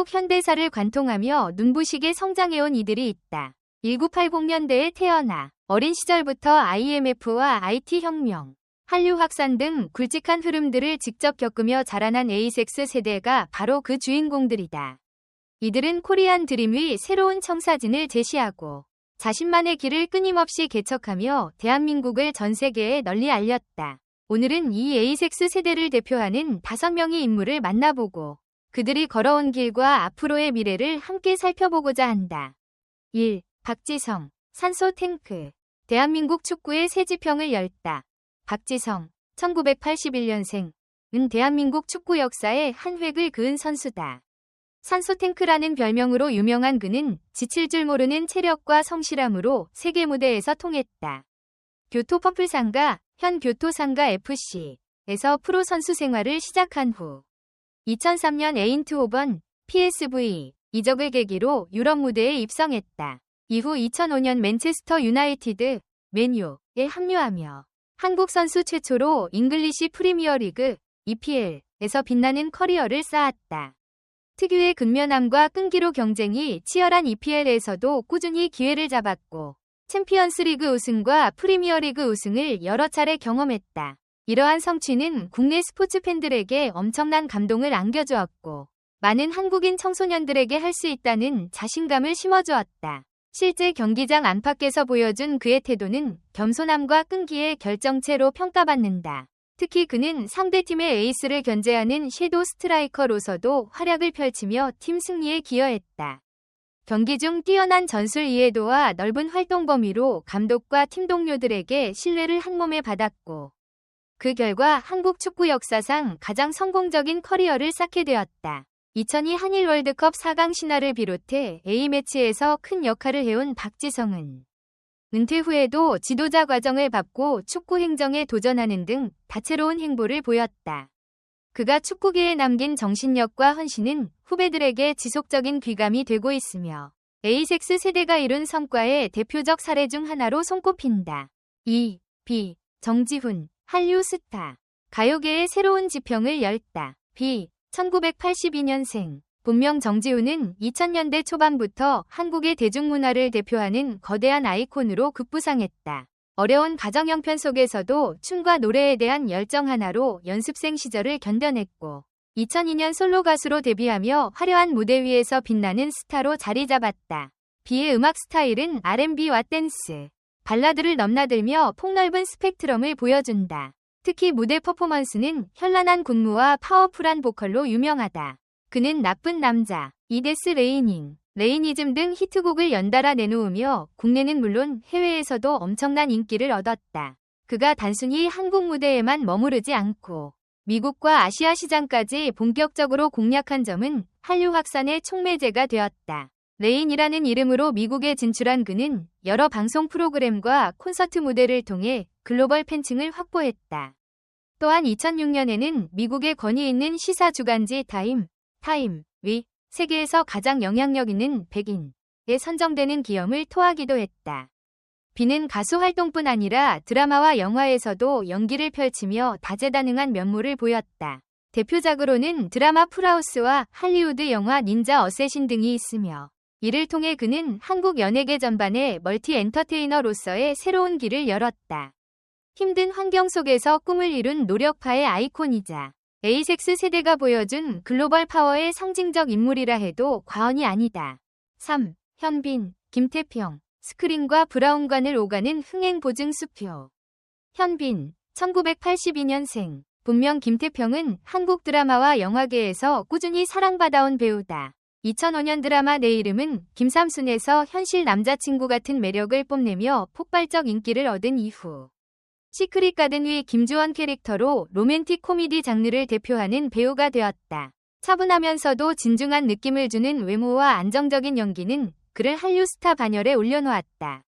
한국 현대사를 관통하며 눈부시게 성장해온 이들이 있다. 1980년대에 태어나 어린 시절부터 IMF와 IT혁명, 한류 확산 등 굵직한 흐름들을 직접 겪으며 자라난 에이섹스 세대가 바로 그 주인공들이다. 이들은 코리안 드림의 새로운 청사진을 제시하고 자신만의 길을 끊임없이 개척하며 대한민국을 전 세계에 널리 알렸다. 오늘은 이 에이섹스 세대를 대표하는 5명의 인물을 만나보고 그들이 걸어온 길과 앞으로의 미래를 함께 살펴보고자 한다. 1. 박지성, 산소탱크. 대한민국 축구의 새 지평을 열다. 박지성, 1981년생. 은 대한민국 축구 역사의 한 획을 그은 선수다. 산소탱크라는 별명으로 유명한 그는 지칠 줄 모르는 체력과 성실함으로 세계 무대에서 통했다. 교토 퍼플상가, 현 교토상가 FC에서 프로 선수 생활을 시작한 후 2003년 에인트호번, PSV 이적을 계기로 유럽 무대에 입성했다. 이후 2005년 맨체스터 유나이티드, 맨유에 합류하며 한국 선수 최초로 잉글리시 프리미어리그, EPL에서 빛나는 커리어를 쌓았다. 특유의 근면함과 끈기로 경쟁이 치열한 EPL에서도 꾸준히 기회를 잡았고 챔피언스리그 우승과 프리미어리그 우승을 여러 차례 경험했다. 이러한 성취는 국내 스포츠 팬들에게 엄청난 감동을 안겨주었고 많은 한국인 청소년들에게 할 수 있다는 자신감을 심어주었다. 실제 경기장 안팎에서 보여준 그의 태도는 겸손함과 끈기의 결정체로 평가받는다. 특히 그는 상대팀의 에이스를 견제하는 섀도우 스트라이커로서도 활약을 펼치며 팀 승리에 기여했다. 경기 중 뛰어난 전술 이해도와 넓은 활동 범위로 감독과 팀 동료들에게 신뢰를 한몸에 받았고 그 결과 한국 축구 역사상 가장 성공적인 커리어를 쌓게 되었다. 2002 한일 월드컵 4강 신화를 비롯해 A매치에서 큰 역할을 해온 박지성은 은퇴 후에도 지도자 과정을 밟고 축구 행정에 도전하는 등 다채로운 행보를 보였다. 그가 축구계에 남긴 정신력과 헌신은 후배들에게 지속적인 귀감이 되고 있으며 에이섹스 세대가 이룬 성과의 대표적 사례 중 하나로 손꼽힌다. 2. B. 정지훈, 한류 스타. 가요계의 새로운 지평을 열다. B. 1982년생. 본명 정지훈은 2000년대 초반부터 한국의 대중문화를 대표하는 거대한 아이콘으로 급부상했다. 어려운 가정 형편 속에서도 춤과 노래에 대한 열정 하나로 연습생 시절을 견뎌냈고 2002년 솔로 가수로 데뷔하며 화려한 무대 위에서 빛나는 스타로 자리 잡았다. B의 음악 스타일은 R&B와 댄스, 발라드를 넘나들며 폭넓은 스펙트럼을 보여준다. 특히 무대 퍼포먼스는 현란한 군무와 파워풀한 보컬로 유명하다. 그는 나쁜 남자, 이데스 레이닝, 레이니즘 등 히트곡을 연달아 내놓으며 국내는 물론 해외에서도 엄청난 인기를 얻었다. 그가 단순히 한국 무대에만 머무르지 않고 미국과 아시아 시장까지 본격적으로 공략한 점은 한류 확산의 촉매제가 되었다. 레인이라는 이름으로 미국에 진출한 그는 여러 방송 프로그램과 콘서트 무대를 통해 글로벌 팬층을 확보했다. 또한 2006년에는 미국의 권위 있는 시사 주간지 타임이 세계에서 가장 영향력 있는 100인에 선정되는 기염을 토하기도 했다. B는 가수 활동뿐 아니라 드라마와 영화에서도 연기를 펼치며 다재다능한 면모를 보였다. 대표작으로는 드라마 풀하우스와 할리우드 영화 닌자 어쌔신 등이 있으며 이를 통해 그는 한국 연예계 전반에 멀티 엔터테이너로서의 새로운 길을 열었다. 힘든 환경 속에서 꿈을 이룬 노력파의 아이콘이자 에이섹스 세대가 보여준 글로벌 파워의 상징적 인물이라 해도 과언이 아니다. 3. 현빈, 김태평, 스크린과 브라운관을 오가는 흥행보증 수표. 현빈, 1982년생. 본명 김태평은 한국 드라마와 영화계에서 꾸준히 사랑받아온 배우다. 2005년 드라마 내 이름은 김삼순에서 현실 남자친구 같은 매력을 뽐내며 폭발적 인기를 얻은 이후 시크릿 가든 위 김주원 캐릭터로 로맨틱 코미디 장르를 대표하는 배우가 되었다. 차분하면서도 진중한 느낌을 주는 외모와 안정적인 연기는 그를 한류 스타 반열에 올려놓았다.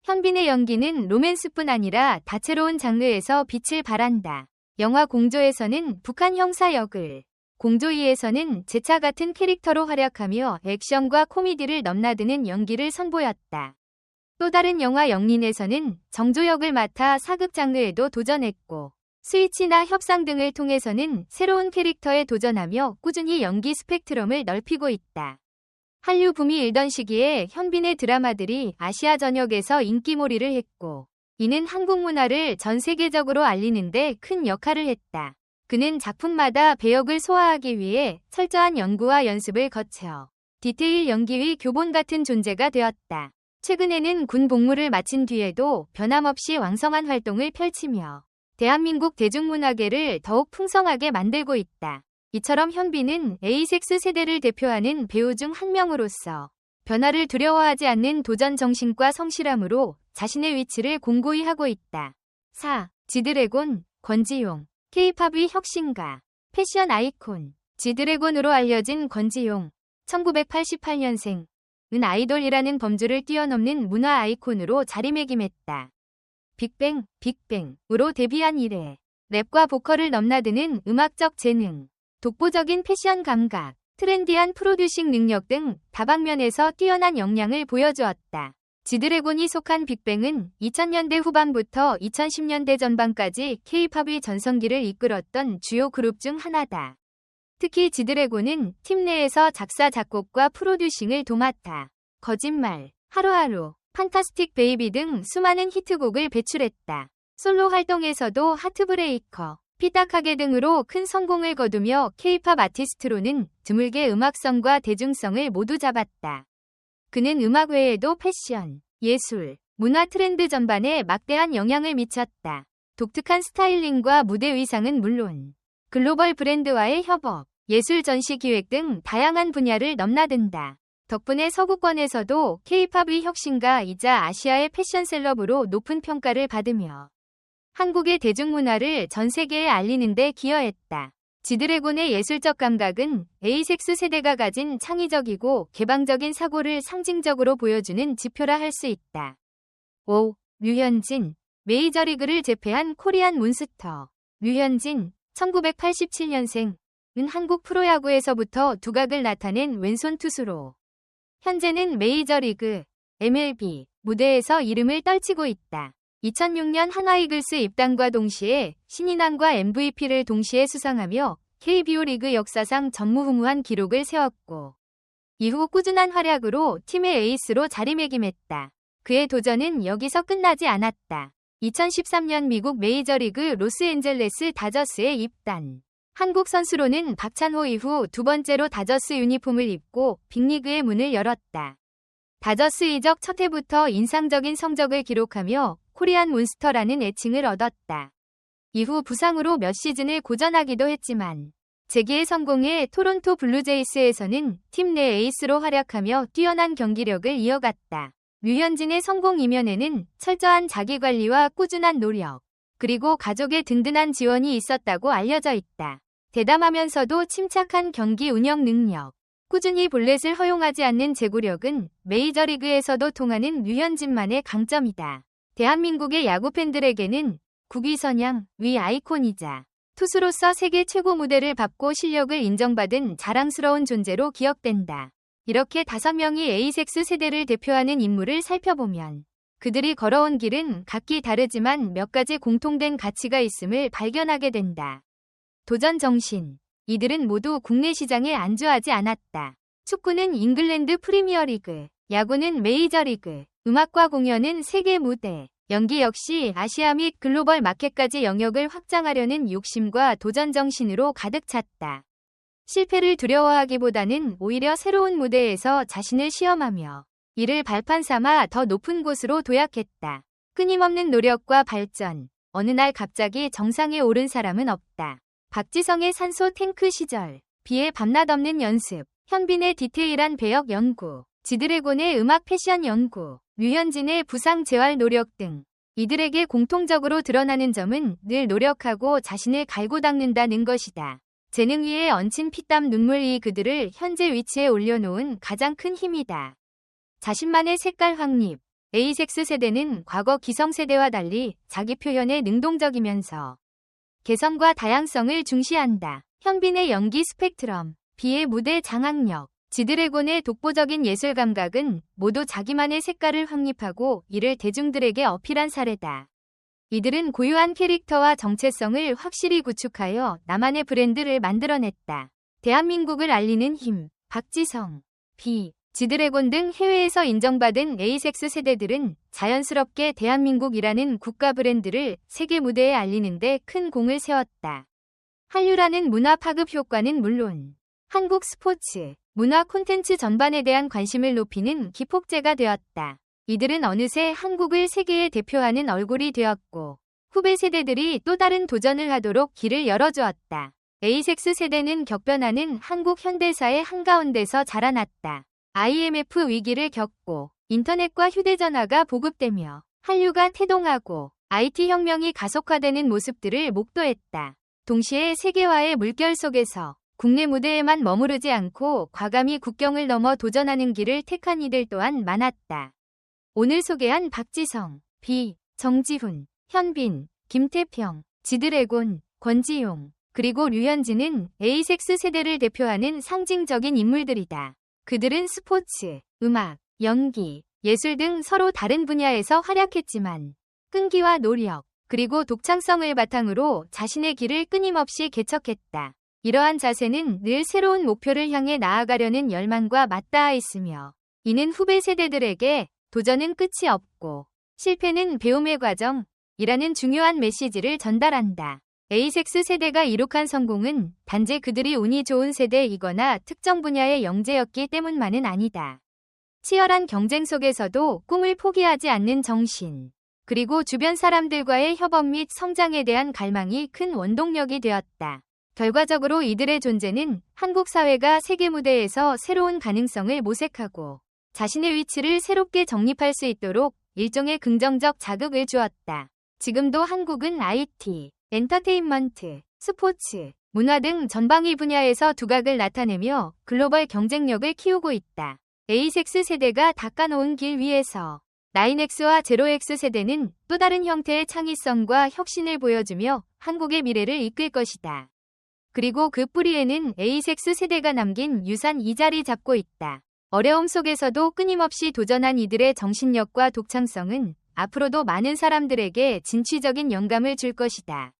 현빈의 연기는 로맨스뿐 아니라 다채로운 장르에서 빛을 발한다. 영화 공조에서는 북한 형사 역을, 공조2에서는 제차 같은 캐릭터로 활약하며 액션과 코미디를 넘나드는 연기를 선보였다. 또 다른 영화 영린에서는 정조 역을 맡아 사극 장르에도 도전했고 스위치나 협상 등을 통해서는 새로운 캐릭터에 도전하며 꾸준히 연기 스펙트럼을 넓히고 있다. 한류 붐이 일던 시기에 현빈의 드라마들이 아시아 전역에서 인기몰이를 했고, 이는 한국 문화를 전 세계적으로 알리는 데 큰 역할을 했다. 그는 작품마다 배역을 소화하기 위해 철저한 연구와 연습을 거쳐 디테일 연기의 교본 같은 존재가 되었다. 최근에는 군 복무를 마친 뒤에도 변함없이 왕성한 활동을 펼치며 대한민국 대중문화계를 더욱 풍성하게 만들고 있다. 이처럼 현빈은 에이섹스 세대를 대표하는 배우 중 한 명으로서 변화를 두려워하지 않는 도전 정신과 성실함으로 자신의 위치를 공고히 하고 있다. 4. 지드래곤, 권지용. K-팝의 혁신가, 패션 아이콘. 지드래곤으로 알려진 권지용, 1988년생. 은 아이돌이라는 범주를 뛰어넘는 문화 아이콘으로 자리매김했다. 빅뱅으로 데뷔한 이래 랩과 보컬을 넘나드는 음악적 재능, 독보적인 패션 감각, 트렌디한 프로듀싱 능력 등 다방면에서 뛰어난 역량을 보여주었다. 지드래곤이 속한 빅뱅은 2000년대 후반부터 2010년대 전반까지 K-팝의 전성기를 이끌었던 주요 그룹 중 하나다. 특히 지드래곤은 팀 내에서 작사, 작곡과 프로듀싱을 도맡아 거짓말, 하루하루, 판타스틱 베이비 등 수많은 히트곡을 배출했다. 솔로 활동에서도 하트브레이커, 피딱하게 등으로 큰 성공을 거두며 K-팝 아티스트로는 드물게 음악성과 대중성을 모두 잡았다. 그는 음악 외에도 패션, 예술, 문화 트렌드 전반에 막대한 영향을 미쳤다. 독특한 스타일링과 무대 의상은 물론 글로벌 브랜드와의 협업, 예술 전시 기획 등 다양한 분야를 넘나든다. 덕분에 서구권에서도 K-팝의 혁신가이자 아시아의 패션 셀럽으로 높은 평가를 받으며 한국의 대중문화를 전 세계에 알리는 데 기여했다. 지드래곤의 예술적 감각은 에이섹스 세대가 가진 창의적이고 개방적인 사고를 상징적으로 보여주는 지표라 할 수 있다. 5. 류현진, 메이저리그를 제패한 코리안 몬스터. 류현진, 1987년생. 은 한국 프로야구에서부터 두각을 나타낸 왼손 투수로 현재는 메이저리그, MLB 무대에서 이름을 떨치고 있다. 2006년 한화이글스 입단과 동시에 신인왕과 MVP를 동시에 수상하며 KBO 리그 역사상 전무후무한 기록을 세웠고, 이후 꾸준한 활약으로 팀의 에이스로 자리매김했다. 그의 도전은 여기서 끝나지 않았다. 2013년 미국 메이저리그 로스앤젤레스 다저스에 입단. 한국 선수로는 박찬호 이후 두 번째로 다저스 유니폼을 입고 빅리그의 문을 열었다. 다저스 이적 첫 해부터 인상적인 성적을 기록하며 코리안 몬스터라는 애칭을 얻었다. 이후 부상으로 몇 시즌을 고전하기도 했지만 재기의 성공에 토론토 블루제이스에서는 팀 내 에이스로 활약하며 뛰어난 경기력을 이어갔다. 류현진의 성공 이면에는 철저한 자기관리와 꾸준한 노력, 그리고 가족의 든든한 지원이 있었다고 알려져 있다. 대담하면서도 침착한 경기 운영 능력, 꾸준히 볼넷을 허용하지 않는 제구력은 메이저리그에서도 통하는 류현진만의 강점이다. 대한민국의 야구 팬들에게는 국위선양, 위 아이콘이자 투수로서 세계 최고 무대를 밟고 실력을 인정받은 자랑스러운 존재로 기억된다. 이렇게 5명이 에이섹스 세대를 대표하는 인물을 살펴보면 그들이 걸어온 길은 각기 다르지만 몇 가지 공통된 가치가 있음을 발견하게 된다. 도전 정신. 이들은 모두 국내 시장에 안주하지 않았다. 축구는 잉글랜드 프리미어리그, 야구는 메이저리그, 음악과 공연은 세계 무대, 연기 역시 아시아 및 글로벌 마켓까지 영역을 확장하려는 욕심과 도전 정신으로 가득 찼다. 실패를 두려워하기보다는 오히려 새로운 무대에서 자신을 시험하며 이를 발판 삼아 더 높은 곳으로 도약했다. 끊임없는 노력과 발전. 어느 날 갑자기 정상에 오른 사람은 없다. 박지성의 산소 탱크 시절, 비의 밤낮 없는 연습, 현빈의 디테일한 배역 연구, 지드래곤의 음악 패션 연구, 류현진의 부상 재활 노력 등 이들에게 공통적으로 드러나는 점은 늘 노력하고 자신을 갈고 닦는다는 것이다. 재능 위에 얹힌 피땀 눈물이 그들을 현재 위치에 올려놓은 가장 큰 힘이다. 자신만의 색깔 확립. 에이섹스 세대는 과거 기성세대와 달리 자기 표현에 능동적이면서 개성과 다양성을 중시한다. 현빈의 연기 스펙트럼, 비의 무대 장악력, 지드래곤의 독보적인 예술 감각은 모두 자기만의 색깔을 확립하고 이를 대중들에게 어필한 사례다. 이들은 고유한 캐릭터와 정체성을 확실히 구축하여 나만의 브랜드를 만들어냈다. 대한민국을 알리는 힘, 박지성, B, 지드래곤 등 해외에서 인정받은 에이섹스 세대들은 자연스럽게 대한민국이라는 국가 브랜드를 세계 무대에 알리는 데 큰 공을 세웠다. 한류라는 문화 파급 효과는 물론 한국 스포츠, 문화 콘텐츠 전반에 대한 관심을 높이는 기폭제가 되었다. 이들은 어느새 한국을 세계에 대표하는 얼굴이 되었고 후배 세대들이 또 다른 도전을 하도록 길을 열어주었다. 에이섹스 세대는 격변하는 한국 현대사의 한가운데서 자라났다. IMF 위기를 겪고 인터넷과 휴대전화가 보급되며 한류가 태동하고 IT 혁명이 가속화되는 모습들을 목도했다. 동시에 세계화의 물결 속에서 국내 무대에만 머무르지 않고 과감히 국경을 넘어 도전하는 길을 택한 이들 또한 많았다. 오늘 소개한 박지성, B, 정지훈, 현빈, 김태평, 지드래곤, 권지용, 그리고 류현진은 에이섹스 세대를 대표하는 상징적인 인물들이다. 그들은 스포츠, 음악, 연기, 예술 등 서로 다른 분야에서 활약했지만 끈기와 노력, 그리고 독창성을 바탕으로 자신의 길을 끊임없이 개척했다. 이러한 자세는 늘 새로운 목표를 향해 나아가려는 열망과 맞닿아 있으며 이는 후배 세대들에게 도전은 끝이 없고 실패는 배움의 과정이라는 중요한 메시지를 전달한다. 에이섹스 세대가 이룩한 성공은 단지 그들이 운이 좋은 세대이거나 특정 분야의 영재였기 때문만은 아니다. 치열한 경쟁 속에서도 꿈을 포기하지 않는 정신, 그리고 주변 사람들과의 협업 및 성장에 대한 갈망이 큰 원동력이 되었다. 결과적으로 이들의 존재는 한국 사회가 세계 무대에서 새로운 가능성을 모색하고 자신의 위치를 새롭게 정립할 수 있도록 일종의 긍정적 자극을 주었다. 지금도 한국은 IT, 엔터테인먼트, 스포츠, 문화 등 전방위 분야에서 두각을 나타내며 글로벌 경쟁력을 키우고 있다. 에이섹스 세대가 닦아놓은 길 위에서 9X와 제로X 세대는 또 다른 형태의 창의성과 혁신을 보여주며 한국의 미래를 이끌 것이다. 그리고 그 뿌리에는 에이섹스 세대가 남긴 유산이 자리 잡고 있다. 어려움 속에서도 끊임없이 도전한 이들의 정신력과 독창성은 앞으로도 많은 사람들에게 진취적인 영감을 줄 것이다.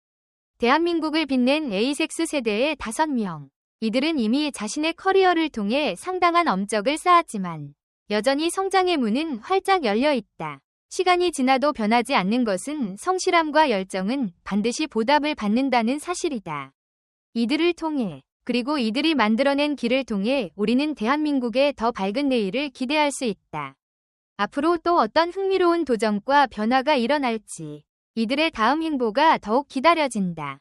대한민국을 빛낸 에이섹스 세대의 5명. 이들은 이미 자신의 커리어를 통해 상당한 업적을 쌓았지만 여전히 성장의 문은 활짝 열려 있다. 시간이 지나도 변하지 않는 것은 성실함과 열정은 반드시 보답을 받는다는 사실이다. 이들을 통해, 그리고 이들이 만들어낸 길을 통해 우리는 대한민국의 더 밝은 내일을 기대할 수 있다. 앞으로 또 어떤 흥미로운 도전과 변화가 일어날지 이들의 다음 행보가 더욱 기다려진다.